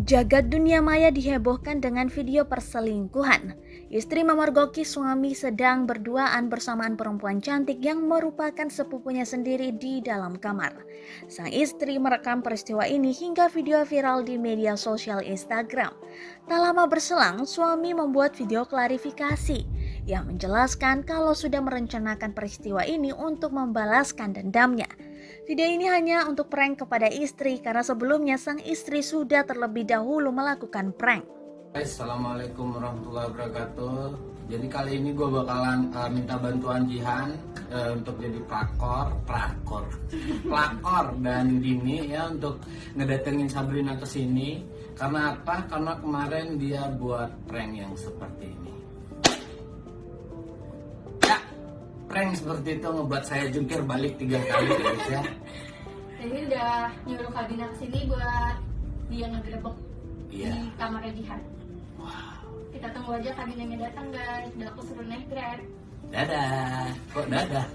Jagat dunia maya dihebohkan dengan video perselingkuhan. Istri memergoki suami sedang berduaan bersamaan perempuan cantik yang merupakan sepupunya sendiri di dalam kamar. Sang istri merekam peristiwa ini hingga video viral di media sosial Instagram. Tak lama berselang, suami membuat video klarifikasi yang menjelaskan kalau sudah merencanakan peristiwa ini untuk membalaskan dendamnya. Video ini hanya untuk prank kepada istri karena sebelumnya sang istri sudah terlebih dahulu melakukan prank. Assalamualaikum warahmatullahi wabarakatuh. Jadi kali ini gue bakalan minta bantuan Jihan untuk jadi pelakor dan Dini ya untuk ngedatengin Sabrina ke sini. Karena apa? Karena kemarin dia buat prank yang seperti ini. Ya, prank seperti itu ngebuat saya jungkir balik 3 kali guys ya. Jadi udah nyuruh Kabina kesini buat dia ngegerebek di kamarnya Jihan. Kita tunggu aja Kabinanya datang guys. Udah aku suruh naik Grab. Dadah. Kok dadah?